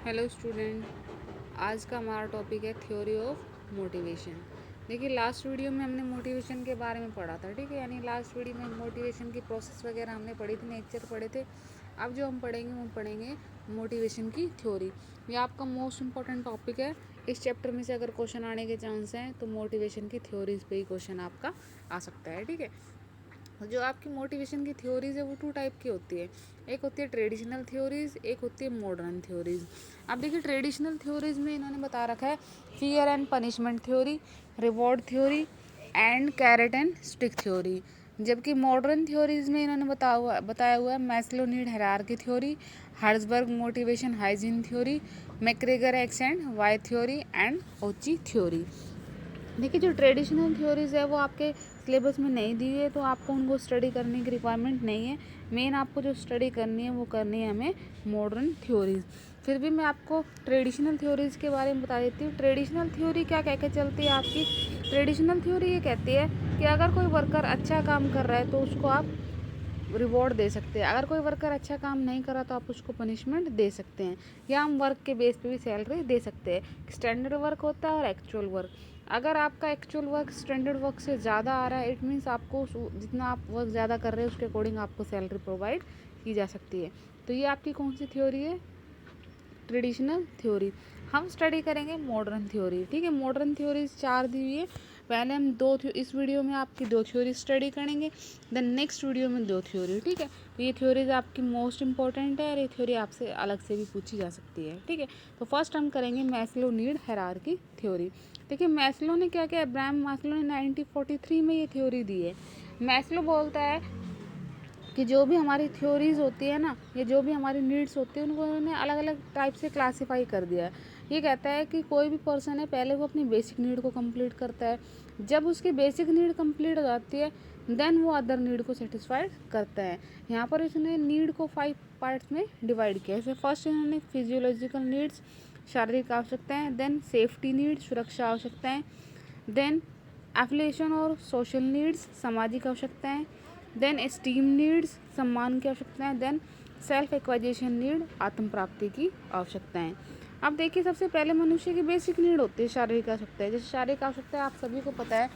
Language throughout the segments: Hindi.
Hello student. आज का हमारा टॉपिक है थ्योरी ऑफ मोटिवेशन। देखिए, लास्ट वीडियो में हमने मोटिवेशन के बारे में पढ़ा था, ठीक है। यानी लास्ट वीडियो में मोटिवेशन की प्रोसेस वगैरह हमने पढ़ी थी, नेचर पढ़े थे। अब जो हम पढ़ेंगे वो पढ़ेंगे मोटिवेशन की थ्योरी। ये आपका मोस्ट इंपॉर्टेंट टॉपिक है। इस चैप्टर में से अगर क्वेश्चन आने के चांस हैं तो मोटिवेशन की थ्योरीज पे ही क्वेश्चन आपका आ सकता है, ठीक है। जो आपकी मोटिवेशन की थ्योरीज है वो टू टाइप की होती है। एक होती है ट्रेडिशनल थ्योरीज, एक होती है मॉडर्न थ्योरीज। अब देखिए, ट्रेडिशनल थ्योरीज में इन्होंने बता रखा है fear and punishment theory, reward theory and carrot and stick theory. जबकि मॉडर्न थ्योरीज में इन्होंने बताया हुआ है Maslow need hierarchy theory, Herzberg motivation hygiene theory, McGregor X and Y theory and Ouchi theory. देखिए, जो ट्रेडिशनल थ्योरीज है वो आपके सिलेबस में नहीं दी है, तो आपको उनको स्टडी करने की रिक्वायरमेंट नहीं है। मेन आपको जो स्टडी करनी है वो करनी है हमें मॉडर्न थ्योरीज। फिर भी मैं आपको ट्रेडिशनल थ्योरीज के बारे में बता देती हूँ। ट्रेडिशनल थ्योरी क्या कह के चलती है आपकी? ट्रेडिशनल थ्योरी ये कहती है कि अगर कोई वर्कर अच्छा काम कर रहा है तो उसको आप रिवॉर्ड दे सकते हैं, अगर कोई वर्कर अच्छा काम नहीं करा तो आप उसको पनिशमेंट दे सकते हैं, या हम वर्क के बेस पे भी सैलरी दे सकते हैं। स्टैंडर्ड वर्क होता है और एक्चुअल वर्क। अगर आपका एक्चुअल वर्क स्टैंडर्ड वर्क से ज़्यादा आ रहा है, इट मीन्स आपको जितना आप वर्क ज़्यादा कर रहे हैं उसके अकॉर्डिंग आपको सैलरी प्रोवाइड की जा सकती है। तो ये आपकी कौन सी थ्योरी है? Traditional theory. हम स्टडी करेंगे मॉडर्न थ्योरी, ठीक है। मॉडर्न थ्योरी 4 दी हुई है। पहले हम इस वीडियो में आपकी 2 थ्योरी स्टडी करेंगे, देन नेक्स्ट वीडियो में 2 थ्योरी, ठीक है। तो ये थ्योरीज आपकी मोस्ट इंपॉर्टेंट है और ये थ्योरी आपसे अलग से भी पूछी जा सकती है, ठीक है। तो फर्स्ट हम करेंगे मैस्लो नीड हायरार्की थ्योरी। देखिए, मैस्लो ने क्या किया, अब्राहम मैस्लो ने 1943 में ये थ्योरी दी है। मैस्लो बोलता है कि जो भी हमारी थ्योरीज होती है ना, ये जो भी हमारी नीड्स होती है उनको उन्होंने अलग अलग टाइप से क्लासीफाई कर दिया है। ये कहता है कि कोई भी पर्सन है, पहले वो अपनी बेसिक नीड को कंप्लीट करता है। जब उसकी बेसिक नीड कंप्लीट हो जाती है देन वो अदर नीड को सेटिस्फाइड करता है। यहाँ पर इसने नीड को 5 पार्ट्स में डिवाइड किया। जैसे फर्स्ट इन्होंने फिजियोलॉजिकल नीड्स, शारीरिक आवश्यकताएँ, देन सेफ्टी नीड, सुरक्षा आवश्यकताएँ, देन एफिलिएशन और सोशल नीड्स, सामाजिक आवश्यकताएँ, देन एस्टीम नीड्स, सम्मान की आवश्यकताएँ, देन सेल्फ एक्वाइजेशन नीड, आत्म प्राप्ति की आवश्यकताएँ। अब देखिए, सबसे पहले मनुष्य की बेसिक नीड होती है शारीरिक आवश्यकताएँ। जैसे शारीरिक आवश्यकताएँ आप सभी को पता है,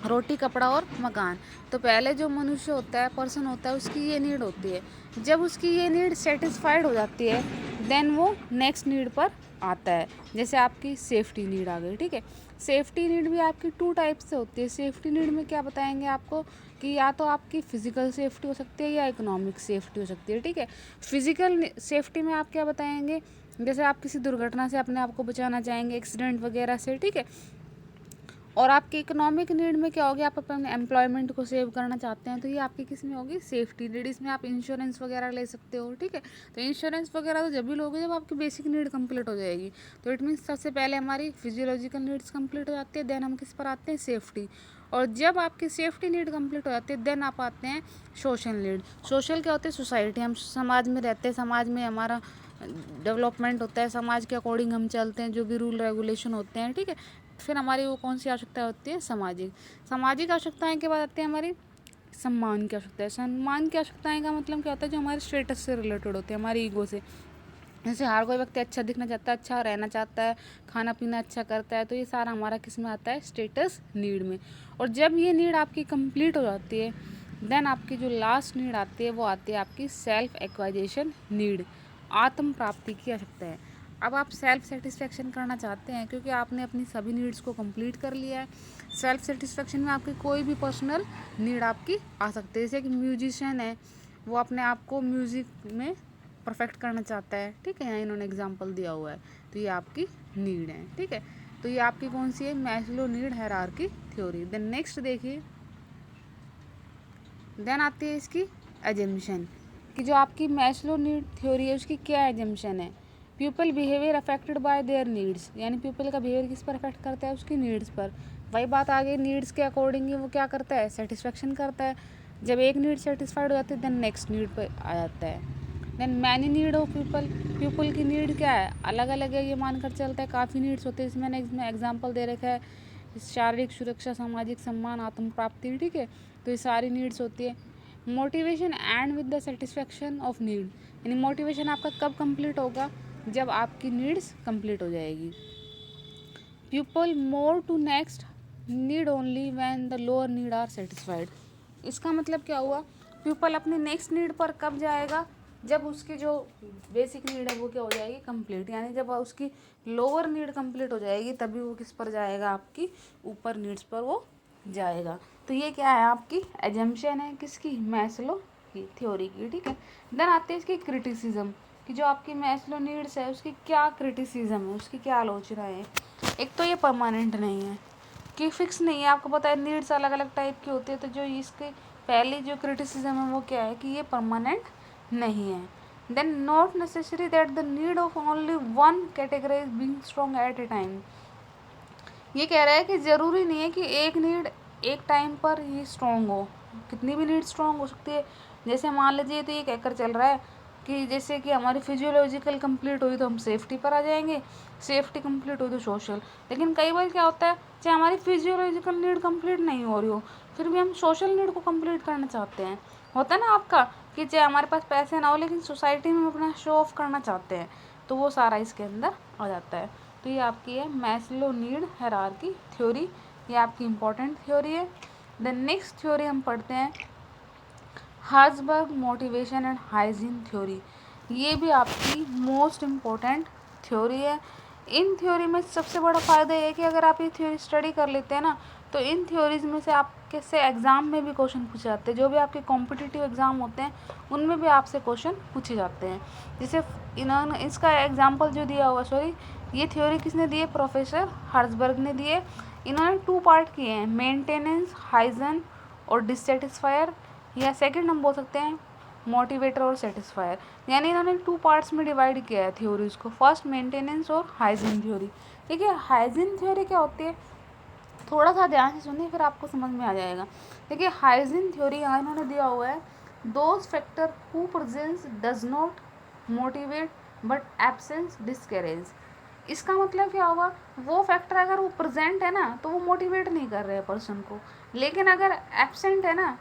रोटी, कपड़ा और मकान। तो पहले जो मनुष्य होता है, पर्सन होता है, उसकी ये नीड होती है। जब उसकी ये नीड सेटिस्फाइड हो जाती है देन वो नेक्स्ट नीड पर आता है। जैसे आपकी सेफ्टी नीड आ गई, ठीक है। सेफ्टी नीड भी आपकी 2 टाइप से होती है। सेफ्टी नीड में क्या बताएंगे आपको कि या तो आपकी फिजिकल सेफ्टी हो सकती है या इकोनॉमिक सेफ्टी हो सकती है, ठीक है। फिजिकल सेफ्टी में आप क्या बताएंगे? जैसे आप किसी दुर्घटना से अपने आप को बचाना चाहेंगे, एक्सीडेंट वगैरह से, ठीक है। और आपकी इकोनॉमिक नीड में क्या होगी, आप अपने एम्प्लॉयमेंट को सेव करना चाहते हैं, तो ये आपकी किस में होगी? Safety need. इसमें आप इंश्योरेंस वगैरह ले सकते हो, ठीक है। तो इंश्योरेंस वगैरह तो जब भी लोगे जब आपकी बेसिक नीड कंप्लीट हो जाएगी। तो इट मीन्स सबसे पहले हमारी फिजियोलॉजिकल नीड्स कंप्लीट हो जाती है, देन हम किस पर आते हैं? सेफ्टी। और जब आपकी सेफ्टी नीड कंप्लीट हो जाती है देन आप आते हैं सोशल नीड। सोशल क्या होते हैं? सोसाइटी। हम समाज में रहते हैं, समाज में हमारा डेवलपमेंट होता है, समाज के अकॉर्डिंग हम चलते हैं, जो भी रूल रेगुलेशन होते हैं, ठीक है। फिर हमारी वो कौन सी आवश्यकता होती है? सामाजिक। सामाजिक आवश्यकताएं के बाद आती है हमारी सम्मान की आवश्यकता है। सम्मान की आवश्यकताएं का मतलब क्या होता है? जो हमारे स्टेटस से रिलेटेड होते हैं, हमारी ईगो से। जैसे हर कोई व्यक्ति अच्छा दिखना चाहता है, अच्छा रहना चाहता है, खाना पीना अच्छा करता है, तो ये सारा हमारा किस में आता है? स्टेटस नीड में। और जब ये नीड आपकी कंप्लीट हो जाती है देन आपकी जो लास्ट नीड आती है वो आती है आपकी सेल्फ एक्वाइजेशन नीड, आत्म प्राप्ति की आवश्यकता है। अब आप सेल्फ सेटिस्फेक्शन करना चाहते हैं क्योंकि आपने अपनी सभी नीड्स को कंप्लीट कर लिया है। सेल्फ सेटिस्फेक्शन में आपकी कोई भी पर्सनल नीड आपकी आ सकती है। जैसे कि म्यूजिशियन है, वो अपने आप को म्यूज़िक में परफेक्ट करना चाहता है, ठीक है। यहाँ इन्होंने एग्जांपल दिया हुआ है, तो ये आपकी नीड है, ठीक है। तो ये आपकी कौन सी है? Maslow need hierarchy theory. Then next देखिए, देन आती है इसकी एजम्पशन, कि जो आपकी मैस्लो नीड थ्योरी है उसकी क्या एजम्पशन है? People behaviour affected by there needs, यानी पीपल का बिहेवियर किस पर अफेक्ट करता है? उसकी नीड्स पर। वही बात आ गई, नीड्स के अकॉर्डिंग ही वो क्या करता है? सेटिस्फेक्शन करता है। जब एक नीड सेटिस्फाइड हो जाती है देन नेक्स्ट नीड पर आ जाता है। Then many need of people, people की नीड क्या है? अलग अलग है, ये मानकर चलता है काफ़ी नीड्स होते हैं। इसमें एग्जाम्पल दे रखा है शारीरिक सुरक्षा, सामाजिक सम्मान, आत्म प्राप्ति, ठीक है। तो ये सारी नीड्स होती है। Motivation and with the satisfaction of need, यानी मोटिवेशन आपका कब कंप्लीट होगा? जब आपकी नीड्स कंप्लीट हो जाएगी। People more to next need only when the lower need are satisfied. इसका मतलब क्या हुआ, पीपल अपनी नेक्स्ट नीड पर कब जाएगा, जब उसकी जो बेसिक नीड है वो क्या हो जाएगी, कंप्लीट। यानी जब उसकी लोअर नीड कंप्लीट हो जाएगी तभी वो किस पर जाएगा, आपकी ऊपर नीड्स पर वो जाएगा। तो ये क्या है, आपकी एजम्पशन है किसकी, मैस्लो की थ्योरी की, ठीक है। देन आते हैं इसकी क्रिटिसिज्म, कि जो आपकी मैस्लो नीड्स है उसकी क्या क्रिटिसिज्म है, उसकी क्या आलोचना है। एक तो ये परमानेंट नहीं है, कि फिक्स नहीं है। आपको पता है नीड्स अलग अलग टाइप की होती है, तो जो इसके पहली जो क्रिटिसिज्म है वो क्या है, कि ये परमानेंट नहीं है। Then not necessary that the need of only one category is being strong at a time. ये कह रहा है कि ज़रूरी नहीं है कि एक नीड एक टाइम पर ही स्ट्रॉन्ग हो, कितनी भी नीड स्ट्रॉन्ग हो सकती है। जैसे मान लीजिए तो ये कहकर चल रहा है कि जैसे कि हमारी फिजियोलॉजिकल कंप्लीट हुई तो हम सेफ्टी पर आ जाएंगे, सेफ्टी कंप्लीट हुई तो सोशल। लेकिन कई बार क्या होता है, चाहे हमारी फिजियोलॉजिकल नीड कंप्लीट नहीं हो रही हो, फिर भी हम सोशल नीड को कंप्लीट करना चाहते हैं। होता है ना आपका, कि चाहे हमारे पास पैसे ना हो लेकिन सोसाइटी में अपना शो ऑफ करना चाहते हैं, तो वो सारा इसके अंदर आ जाता है। तो ये आपकी है मैस्लो नीड हायरार्की थ्योरी, ये आपकी इम्पोर्टेंट थ्योरी है। देन नेक्स्ट थ्योरी हम पढ़ते हैं Herzberg motivation and hygiene theory. ये भी आपकी मोस्ट इम्पोर्टेंट थ्योरी है। इन थ्योरी में सबसे बड़ा फ़ायदा ये है कि अगर आप ये थ्योरी स्टडी कर लेते हैं ना, तो इन थ्योरीज में से आपके से एग्ज़ाम में भी क्वेश्चन पूछे जाते हैं। जो भी आपके कॉम्पिटिटिव एग्ज़ाम होते हैं उनमें भी आपसे क्वेश्चन पूछे जाते हैं। जैसे इन्होंने इसका एग्जाम्पल जो दिया हुआ, सॉरी ये थ्योरी किसने दी है, प्रोफेसर हर्ट्ज़बर्ग ने दी है। इन्होंने 2 पार्ट किए हैं, मेंटेनेंस, हाइजन और डिससेटिस्फायर, या सेकंड हम बोल सकते हैं मोटिवेटर और सेटिस्फायर। यानी इन्होंने 2 पार्ट्स में डिवाइड किया है थ्योरीज को, फर्स्ट मेंटेनेंस और हाइजीन थ्योरी। देखिए हाइजीन थ्योरी क्या होती है, थोड़ा सा ध्यान से सुनिए फिर आपको समझ में आ जाएगा। देखिए हाइजीन थ्योरी यहाँ इन्होंने दिया हुआ है, those factor who presence does not motivate but absence discourage. इसका मतलब क्या होगा, वो फैक्टर अगर वो प्रेजेंट है ना तो वो मोटिवेट नहीं कर रहे हैं पर्सन को, लेकिन अगर एब्सेंट है ना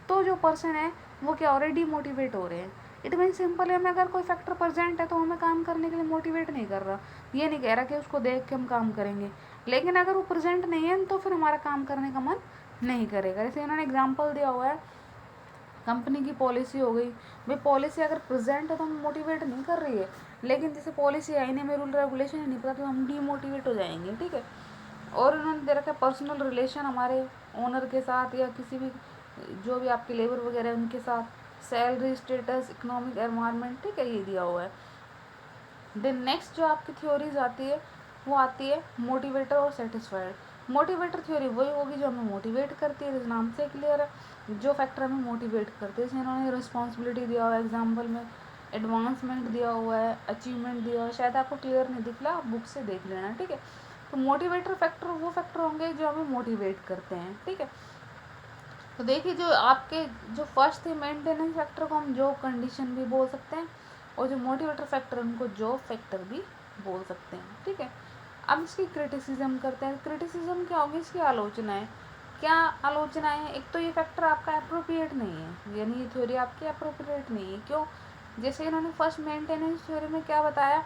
तो जो पर्सन है वो क्या ऑलरेडी मोटिवेट हो रहे हैं। इट मीन सिंपल है, अगर कोई फैक्टर प्रेजेंट है तो हमें काम करने के लिए मोटिवेट नहीं कर रहा, ये नहीं कह रहा कि उसको देख के हम काम करेंगे, लेकिन अगर वो प्रेजेंट नहीं है तो फिर हमारा काम करने का मन नहीं करेगा। जैसे इन्होंने एग्जाम्पल दिया हुआ है, कंपनी की पॉलिसी हो गई, भाई पॉलिसी अगर प्रेजेंट है तो हमें मोटिवेट नहीं कर रही है, लेकिन जैसे पॉलिसी आई नहीं, हमें रूल रेगुलेशन ही नहीं पता तो हम डीमोटिवेट हो जाएंगे, ठीक है। और उन्होंने दे रखा है पर्सनल रिलेशन हमारे ओनर के साथ या किसी भी जो भी आपके लेबर वगैरह उनके साथ, सैलरी स्टेटस, इकोनॉमिक एनवायरनमेंट, ठीक है, ये दिया हुआ है। देन नेक्स्ट जो आपकी थ्योरीज आती है वो आती है मोटिवेटर और सेटिस्फाइड। मोटिवेटर थ्योरी वही होगी जो हमें मोटिवेट करती है, नाम से क्लियर है, जो फैक्टर हमें मोटिवेट करते हैं। जैसे इन्होंने रिस्पॉन्सिबिलिटी दिया हुआ है एग्जाम्पल में, एडवांसमेंट दिया हुआ है, अचीवमेंट दिया हुआ है, शायद आपको क्लियर नहीं दिख रहा, आप बुक से देख लेना, ठीक है। तो मोटिवेटर फैक्टर वो फैक्टर होंगे जो हमें मोटिवेट करते हैं, ठीक है। तो देखिए जो आपके जो फर्स्ट थे मेंटेनेंस फैक्टर को हम जॉब कंडीशन भी बोल सकते हैं, और जो मोटिवेटर फैक्टर उनको जॉब फैक्टर भी बोल सकते हैं, ठीक है। अब इसकी क्रिटिसिज्म करते हैं। क्रिटिसिज्म क्या होगी, इसकी आलोचना है। क्या आलोचना है, एक तो ये फैक्टर आपका अप्रोप्रिएट नहीं है, यानी ये थ्योरी आपकी अप्रोप्रिएट नहीं है। क्यों, जैसे इन्होंने फर्स्ट मेंटेनेंस थ्योरी में क्या बताया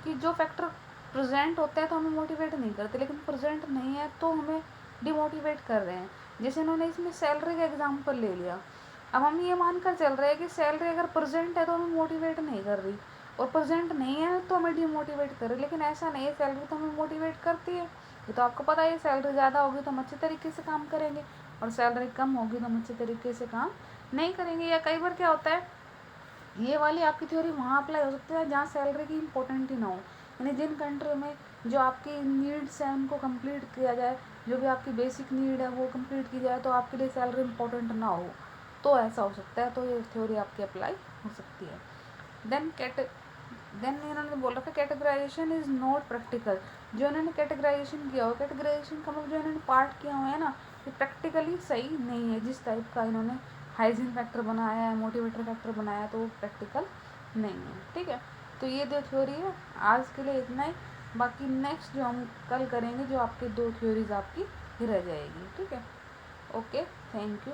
कि जो फैक्टर प्रेजेंट होता है तो हमें मोटिवेट नहीं करते, लेकिन प्रेजेंट नहीं है तो हमें डिमोटिवेट कर रहे हैं। जैसे इन्होंने इसमें सैलरी का एग्जांपल ले लिया, अब हम ये मानकर चल रहे हैं कि सैलरी अगर प्रेजेंट है तो हमें मोटिवेट नहीं कर रही, और प्रेजेंट नहीं है तो हमें डिमोटिवेट कर रही, लेकिन ऐसा नहीं है, सैलरी तो हमें मोटिवेट करती है। ये तो आपको पता है, सैलरी ज़्यादा होगी तो हम अच्छे तरीके से काम करेंगे, और सैलरी कम होगी तो हम अच्छे तरीके से काम नहीं करेंगे। या कई बार क्या होता है, ये वाली आपकी थ्योरी वहाँ अप्लाई हो सकती है जहाँ सैलरी की इम्पोर्टेंट ही ना हो, यानी जिन कंट्री में जो आपकी नीड्स हैं उनको कंप्लीट किया जाए, जो भी आपकी बेसिक नीड है वो कंप्लीट की जाए, तो आपके लिए सैलरी इम्पोर्टेंट ना हो, तो ऐसा हो सकता है, तो ये थ्योरी आपकी अप्लाई हो सकती है। देन इन्होंने बोल रखा कैटेगराइजेशन इज़ नॉट प्रैक्टिकल। जो इन्होंने कैटेगराइजेशन किया हो, कैटेगराइजेशन का मतलब जो इन्होंने पार्ट किया हुआ है ना, ये प्रैक्टिकली सही नहीं है। जिस टाइप का इन्होंने हाइजीन फैक्टर बनाया है, मोटिवेटर फैक्टर बनाया है, तो वो प्रैक्टिकल नहीं है, ठीक है। तो ये 2 थ्योरी है, आज के लिए इतना ही। बाकी नेक्स्ट जो हम कल करेंगे, जो आपके 2 थ्योरीज आपकी रह जाएगी, ठीक है। Okay, thank you.